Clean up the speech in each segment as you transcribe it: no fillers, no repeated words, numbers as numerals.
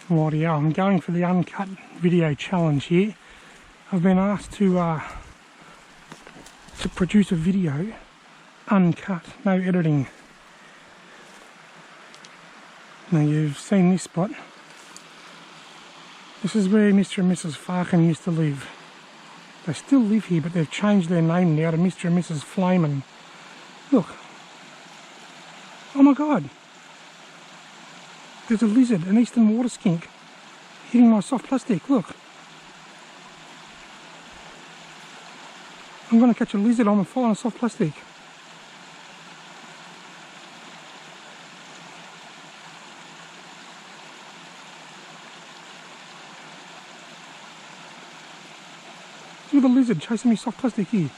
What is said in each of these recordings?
Rightio, I'm going for the uncut video challenge here. I've been asked to produce a video uncut, no editing. Now you've seen this spot. This is where Mr. and Mrs. Farken used to live. They still live here, but they've changed their name now to Mr. and Mrs. Flamen. Look. Oh my God. There's a lizard, an eastern water skink, hitting my soft plastic. Look. I'm going to catch a lizard on a fly on a soft plastic. Look at the lizard chasing me soft plastic here.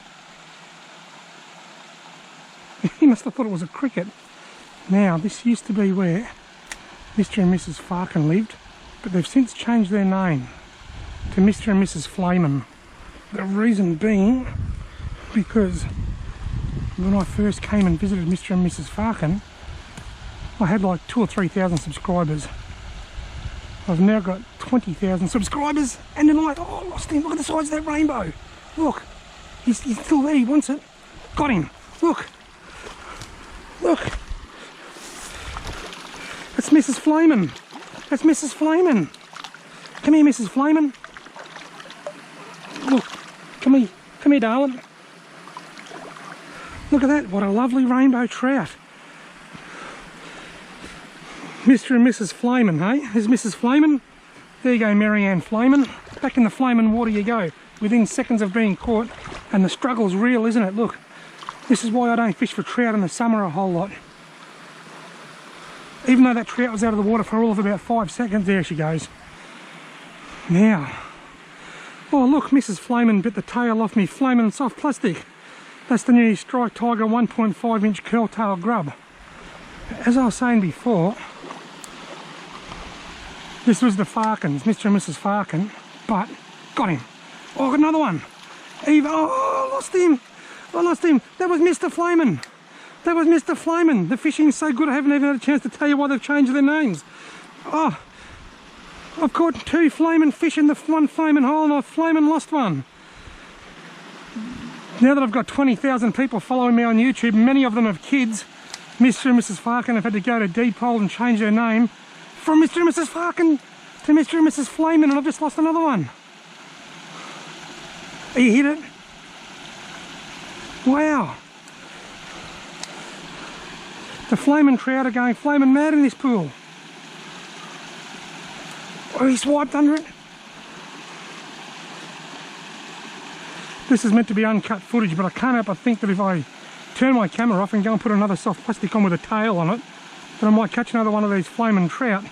He must have thought it was a cricket. Now, this used to be where Mr. and Mrs. Farken lived, but they've since changed their name to Mr. and Mrs. Flamen. The reason being because when I first came and visited Mr. and Mrs. Farken, I had like 2,000 or 3,000 subscribers. I've now got 20,000 subscribers, and then I lost him. Look at the size of that rainbow. Look, he's still there. He wants it. Got him. Look. Look. That's Mrs. Flamen. That's Mrs. Flamen. Come here, Mrs. Flamen. Look. Come here. Come here, darling. Look at that. What a lovely rainbow trout. Mr. and Mrs. Flamen, hey? There's Mrs. Flamen. There you go, Marianne Flamen. Back in the Flamen water you go, within seconds of being caught. And the struggle's real, isn't it? Look, this is why I don't fish for trout in the summer a whole lot. Even though that trout was out of the water for all of about 5 seconds, there she goes. Now, oh look, Mrs. Flamen bit the tail off me Flamen soft plastic. That's the new Strike Tiger 1.5 inch curl-tail grub. As I was saying before, this was the Farkens, Mr. and Mrs. Farken, but got him. Oh, I got another one. Oh, I lost him. I lost him. That was Mr. Flamen. That was Mr. Flamen. The fishing is so good I haven't even had a chance to tell you why they've changed their names. Oh, I've caught 2 Flamen fish in the one Flamen hole and I've Flamen lost one. Now that I've got 20,000 people following me on YouTube, many of them have kids, Mr. and Mrs. Farken have had to go to deep hole and change their name from Mr. and Mrs. Farken to Mr. and Mrs. Flamen, and I've just lost another one. You hit it? Wow. The Flamen trout are going Flamen mad in this pool. Oh, he swiped under it. This is meant to be uncut footage, but I can't help but think that if I turn my camera off and go and put another soft plastic on with a tail on it, then I might catch another one of these Flamen trout.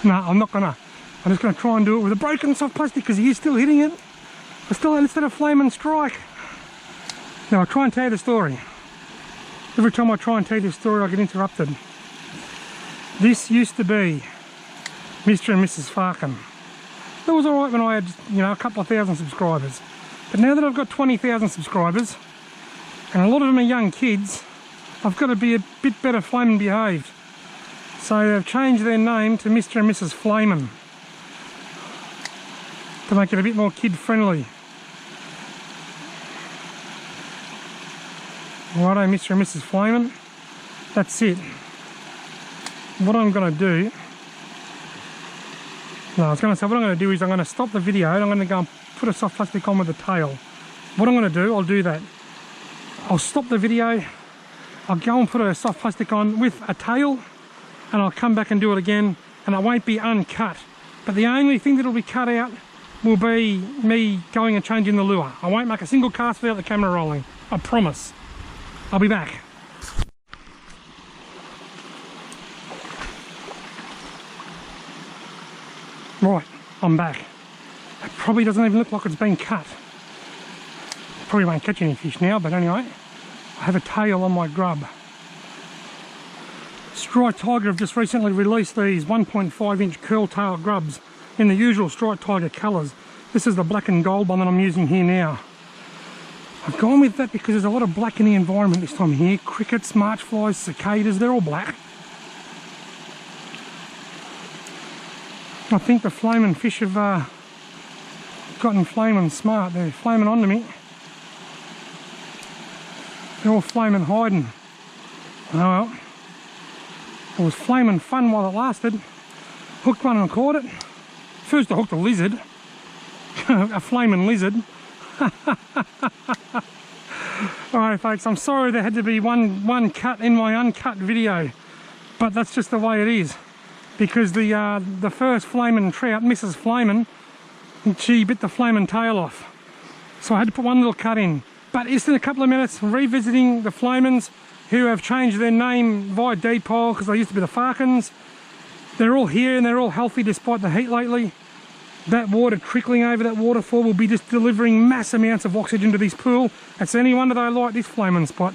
No, I'm not gonna. I'm just gonna try and do it with a broken soft plastic because he is still hitting it. Instead of Flamen strike. Now I'll try and tell you the story. Every time I try and tell you this story I get interrupted. This used to be Mr. and Mrs. Farken. That was alright when I had, a couple of thousand subscribers. But now that I've got 20,000 subscribers, and a lot of them are young kids, I've got to be a bit better Flamen behaved. So they've changed their name to Mr. and Mrs. Flamen to make it a bit more kid friendly. Righto, Mr. and Mrs. Flamen. That's it. What I'm going to do... No, I was going to say what I'm going to do is I'm going to stop the video and I'm going to go and put a soft plastic on with the tail. What I'm going to do, I'll do that. I'll stop the video, I'll go and put a soft plastic on with a tail, and I'll come back and do it again, and it won't be uncut. But the only thing that'll be cut out will be me going and changing the lure. I won't make a single cast without the camera rolling. I promise. I'll be back. Right, I'm back. It probably doesn't even look like it's been cut. Probably won't catch any fish now, but anyway, I have a tail on my grub. Strike Tiger have just recently released these 1.5 inch curl tail grubs in the usual Strike Tiger colours. This is the black and gold one that I'm using here now. I've gone with that because there's a lot of black in the environment this time of year. Crickets, march flies, cicadas, they're all black. I think the flamen fish have gotten flamen smart. They're flaming onto me. They're all flaming hiding. Oh well. It was flaming fun while it lasted. Hooked one and caught it. First I hooked a lizard. A flaming lizard. Alright folks, I'm sorry there had to be one cut in my uncut video. But that's just the way it is. Because the first flamen trout, Mrs. Flamen, she bit the flamen tail off. So I had to put one little cut in. But it's in a couple of minutes revisiting the flamens, who have changed their name via depole because they used to be the Farkens. They're all here and they're all healthy despite the heat lately. That water trickling over that waterfall will be just delivering mass amounts of oxygen to this pool. It's any wonder they like this flamen spot.